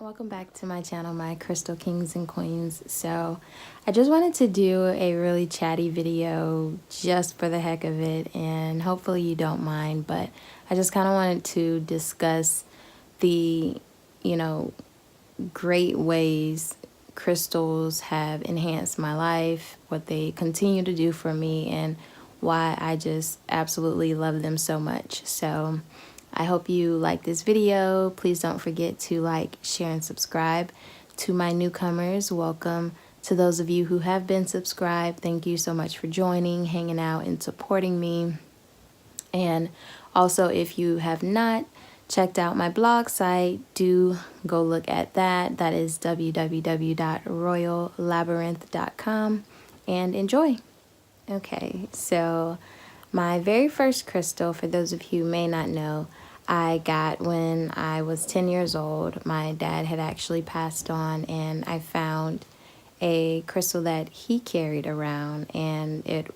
Welcome back to my channel, my crystal kings and queens. So I just wanted to do a really chatty video just for the heck of it, and hopefully you don't mind, but I just kind of wanted to discuss the great ways crystals have enhanced my life, what they continue to do for me, and why I just absolutely love them so much. So I hope you like this video. Please don't forget to like, share, and subscribe. To my newcomers, welcome. To those of you who have been subscribed, thank you so much for joining, hanging out, and supporting me. And also, if you have not checked out my blog site, do go look at that. That is www.royallabyrinth.com, and enjoy. Okay, so my very first crystal, for those of you who may not know, I got when I was 10 years old. My dad had actually passed on, and I found a crystal that he carried around, and it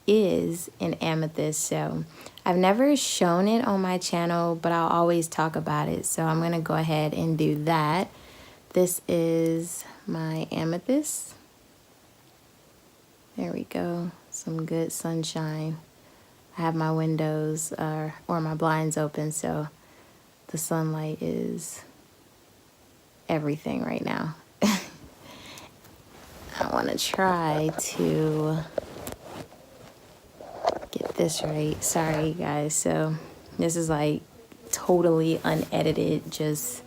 is an amethyst. So I've never shown it on my channel, but I'll always talk about it. So I'm going to go ahead and do that. This is my amethyst. There we go. Some good sunshine. I have my windows or my blinds open, so the sunlight is everything right now. I want to try to get this right. Sorry, guys. So this is like totally unedited, just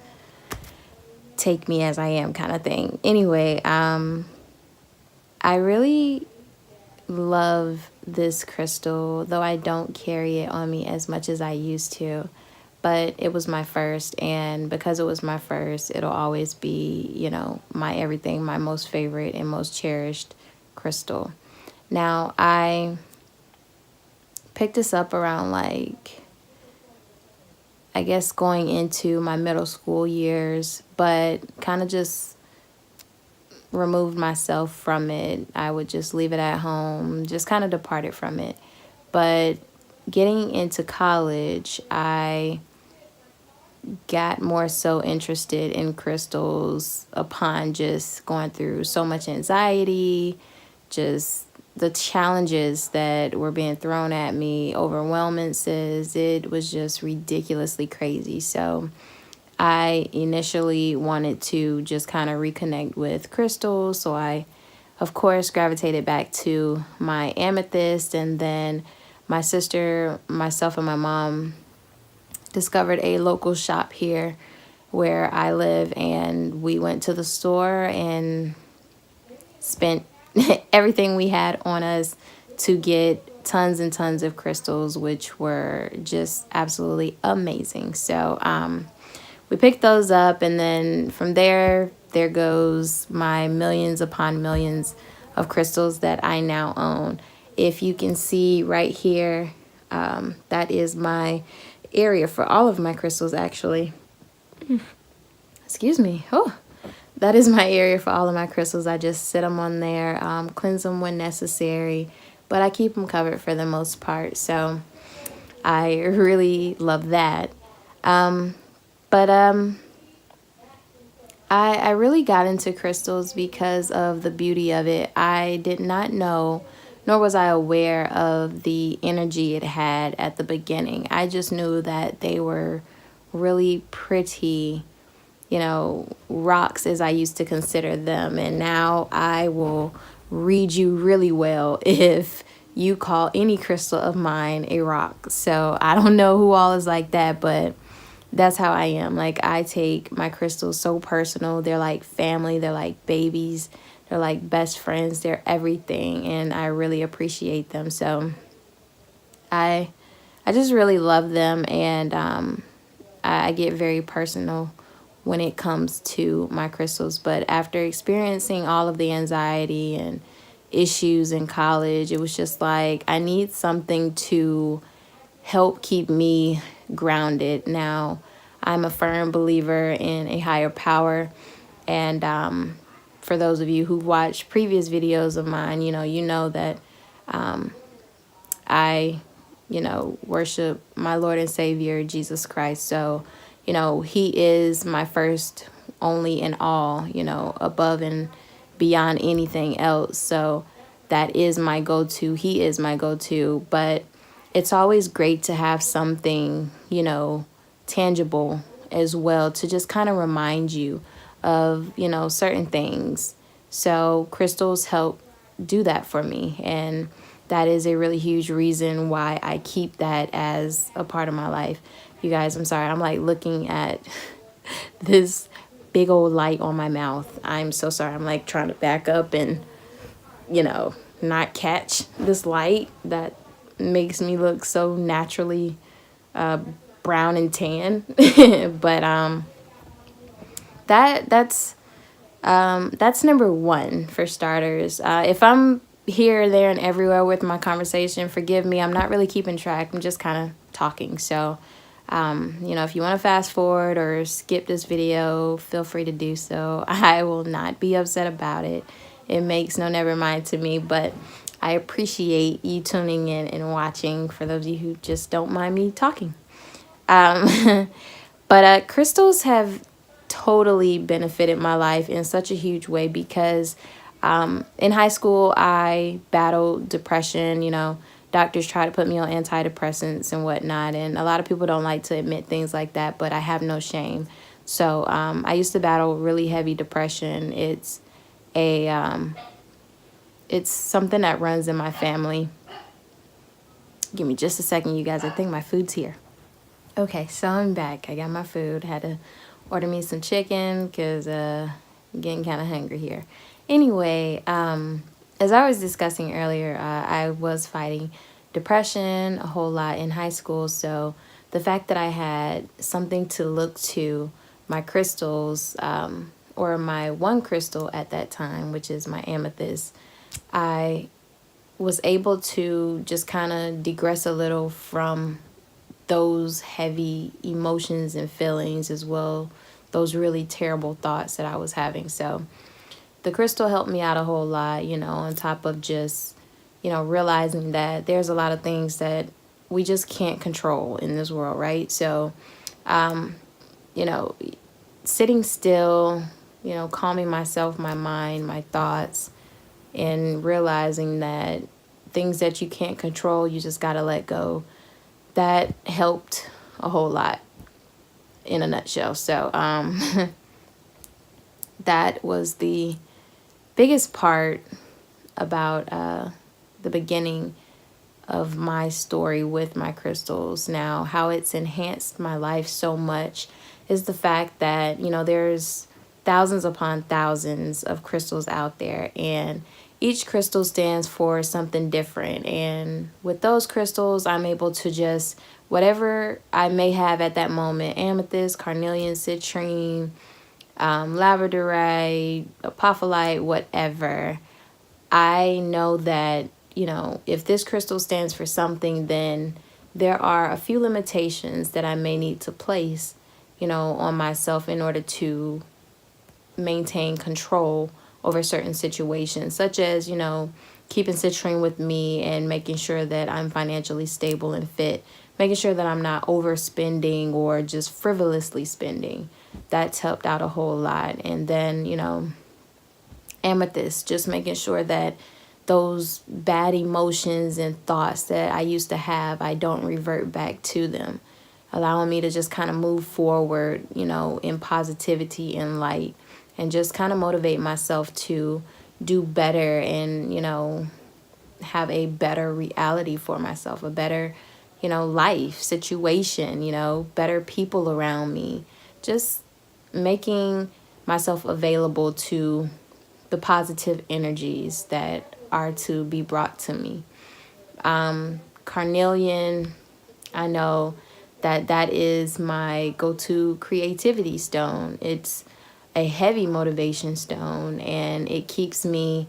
take me as I am kind of thing. Anyway, I really love this crystal, though I don't carry it on me as much as I used to, but it was my first, and because it was my first, it'll always be, my everything, my most favorite and most cherished crystal. Now, I picked this up around I guess going into my middle school years, but kind of just removed myself from it. I would just leave it at home, just kind of departed from it. But getting into college, I got more so interested in crystals upon just going through so much anxiety, just the challenges that were being thrown at me, overwhelmances. It was just ridiculously crazy. So I initially wanted to just kind of reconnect with crystals, so I, of course, gravitated back to my amethyst, and then my sister, myself, and my mom discovered a local shop here where I live, and we went to the store and spent everything we had on us to get tons and tons of crystals, which were just absolutely amazing. So, we picked those up, and then from there goes my millions upon millions of crystals that I now own. If you can see right here, that is my area for all of my crystals, actually. Excuse me. Oh, that is my area for all of my crystals. I just sit them on there, cleanse them when necessary, but I keep them covered for the most part. So I really love that. But I really got into crystals because of the beauty of it. I did not know, nor was I aware of the energy it had at the beginning. I just knew that they were really pretty, rocks as I used to consider them. And now I will read you really well if you call any crystal of mine a rock. So I don't know who all is like that, but that's how I am. I take my crystals so personal. They're like family. They're like babies. They're like best friends. They're everything, and I really appreciate them. So I just really love them, and I get very personal when it comes to my crystals. But after experiencing all of the anxiety and issues in college, it was just like I need something to help keep me grounded. Now, I'm a firm believer in a higher power, and for those of you who've watched previous videos of mine, you know that I worship my Lord and Savior Jesus Christ. So he is my first, only, and all, above and beyond anything else. So that is my go-to. He is my go-to. But it's always great to have something, tangible as well, to just kind of remind you of, certain things. So crystals help do that for me. And that is a really huge reason why I keep that as a part of my life. You guys, I'm sorry. I'm like looking at this big old light on my mouth. I'm so sorry. I'm like trying to back up and, not catch this light that makes me look so naturally brown and tan. But that's number one for starters. If I'm here, there, and everywhere with my conversation, forgive me. I'm not really keeping track. I'm just kind of talking. So, if you want to fast forward or skip this video, feel free to do so. I will not be upset about it. It makes no never mind to me, but I appreciate you tuning in and watching, for those of you who just don't mind me talking. But crystals have totally benefited my life in such a huge way because in high school, I battled depression. Doctors try to put me on antidepressants and whatnot, and a lot of people don't like to admit things like that, but I have no shame. So I used to battle really heavy depression. It's something that runs in my family. Give me just a second, you guys. I think my food's here. Okay, so I'm back. I got my food. Had to order me some chicken because I'm getting kind of hungry here. Anyway, as I was discussing earlier, I was fighting depression a whole lot in high school. So the fact that I had something to look to, my crystals, or my one crystal at that time, which is my amethyst, I was able to just kind of digress a little from those heavy emotions and feelings, as well, those really terrible thoughts that I was having. So the crystal helped me out a whole lot, on top of just, realizing that there's a lot of things that we just can't control in this world, right? So, sitting still, calming myself, my mind, my thoughts, and realizing that things that you can't control, you just got to let go. That helped a whole lot in a nutshell. So that was the biggest part about the beginning of my story with my crystals. Now, how it's enhanced my life so much is the fact that, there's thousands upon thousands of crystals out there, and each crystal stands for something different. And with those crystals, I'm able to just, whatever I may have at that moment, amethyst, carnelian, citrine, labradorite, apophyllite, whatever, I know that, if this crystal stands for something, then there are a few limitations that I may need to place, on myself in order to maintain control over certain situations, such as, keeping citrine with me and making sure that I'm financially stable and fit, making sure that I'm not overspending or just frivolously spending. That's helped out a whole lot. And then, amethyst, just making sure that those bad emotions and thoughts that I used to have, I don't revert back to them, allowing me to just kind of move forward, in positivity and light, and just kind of motivate myself to do better and, have a better reality for myself, a better, life situation, better people around me, just making myself available to the positive energies that are to be brought to me. Carnelian, I know that is my go-to creativity stone. It's a heavy motivation stone, and it keeps me,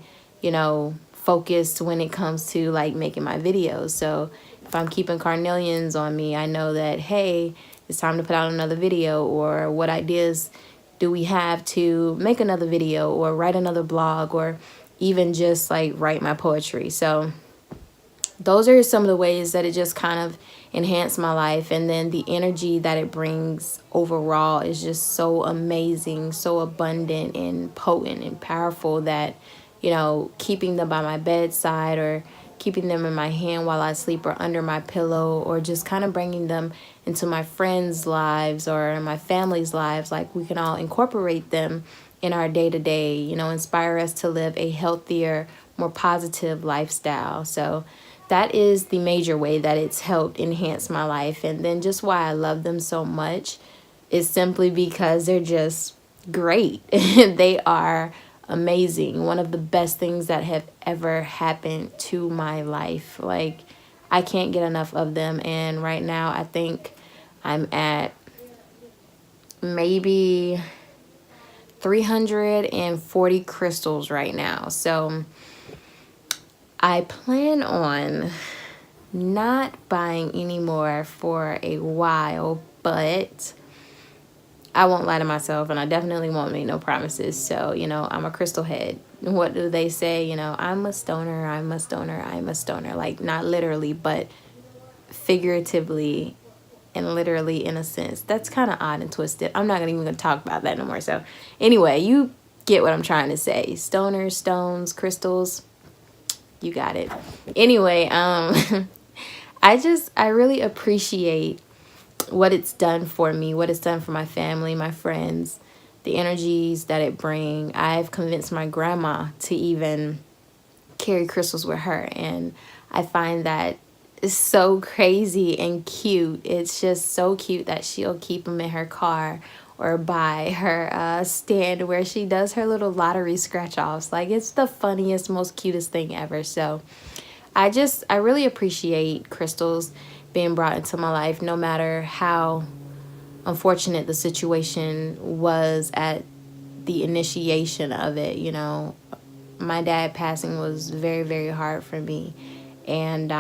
focused when it comes to like making my videos. So if I'm keeping carnelians on me, I know that, hey, it's time to put out another video, or what ideas do we have to make another video or write another blog, or even just like write my poetry. So those are some of the ways that it just kind of enhanced my life. And then the energy that it brings overall is just so amazing, so abundant and potent and powerful that, keeping them by my bedside, or keeping them in my hand while I sleep, or under my pillow, or just kind of bringing them into my friends' lives or my family's lives, like we can all incorporate them in our day-to-day, inspire us to live a healthier, more positive lifestyle. So that is the major way that it's helped enhance my life. And then just why I love them so much is simply because they're just great. They are amazing. One of the best things that have ever happened to my life. Like, I can't get enough of them. And right now, I think I'm at maybe 340 crystals right now. So I plan on not buying any more for a while, but I won't lie to myself, and I definitely won't make no promises. So, I'm a crystal head. What do they say? I'm a stoner, I'm a stoner, I'm a stoner. Like, not literally, but figuratively and literally, in a sense. That's kind of odd and twisted. I'm not even going to talk about that no more. So, anyway, you get what I'm trying to say. Stoners, stones, crystals, you got it. Anyway, I really appreciate what it's done for me, what it's done for my family, my friends, the energies that it brings. I've convinced my grandma to even carry crystals with her, and I find that it's so crazy and cute. It's just so cute that she'll keep them in her car or by her stand where she does her little lottery scratch-offs. Like, it's the funniest, most cutest thing ever. So I really appreciate crystals being brought into my life, no matter how unfortunate the situation was at the initiation of it. My dad passing was very, very hard for me. And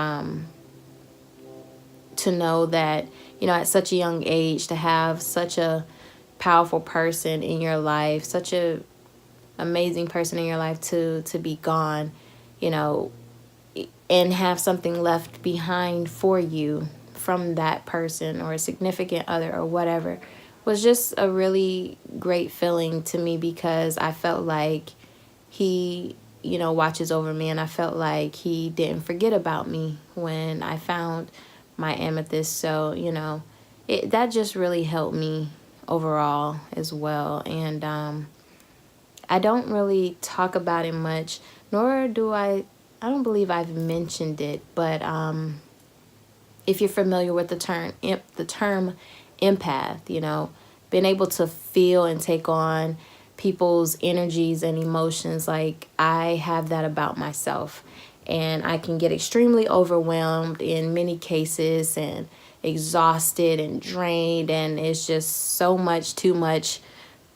to know that, at such a young age, to have such a powerful person in your life, such a amazing person in your life to be gone, and have something left behind for you from that person or a significant other or whatever, was just a really great feeling to me, because I felt like he, watches over me, and I felt like he didn't forget about me when I found my amethyst. So, that just really helped me overall as well. And I don't really talk about it much, nor do I don't believe I've mentioned it, but if you're familiar with the term empath, being able to feel and take on people's energies and emotions, like, I have that about myself. And I can get extremely overwhelmed in many cases, and exhausted and drained, and it's just so much, too much.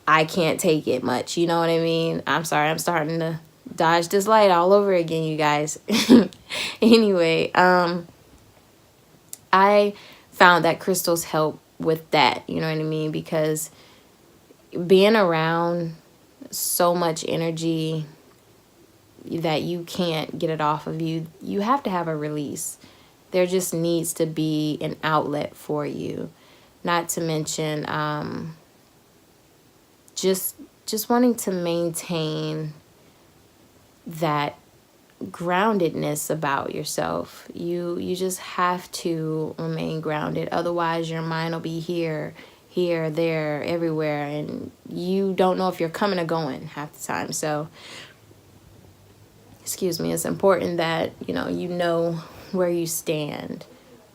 I can't take it much, you know what I mean? I'm sorry, I'm starting to dodge this light all over again, you guys. Anyway, I found that crystals help with that, you know what I mean? Because being around so much energy that you can't get it off of you, you have to have a release. There just needs to be an outlet for you. Not to mention just wanting to maintain that groundedness about yourself. You just have to remain grounded. Otherwise, your mind will be here, there, everywhere, and you don't know if you're coming or going half the time. So, excuse me, it's important that you know where you stand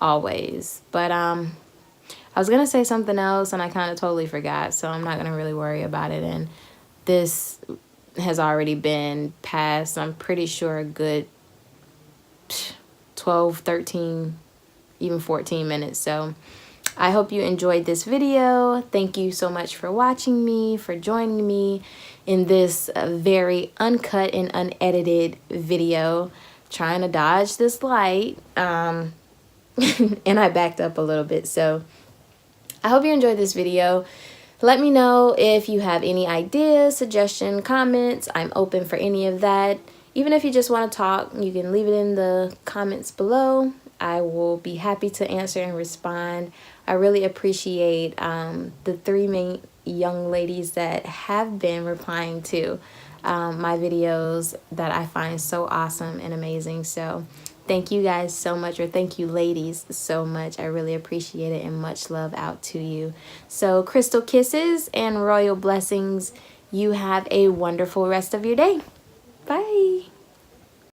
always. But I was gonna say something else, and I kind of totally forgot, so I'm not gonna really worry about it. And this has already been past, I'm pretty sure, a good 12, 13, even 14 minutes. So I hope you enjoyed this video. Thank you so much for watching me, for joining me in this very uncut and unedited video, trying to dodge this light. And I backed up a little bit. So I hope you enjoyed this video. Let me know if you have any ideas, suggestions, comments. I'm open for any of that. even if you just want to talk, you can leave it in the comments below. I will be happy to answer and respond. I really appreciate the 3 main young ladies that have been replying to my videos that I find so awesome and amazing. So thank you guys so much, or thank you ladies so much. I really appreciate it, and much love out to you. So crystal kisses and royal blessings. You have a wonderful rest of your day. Bye.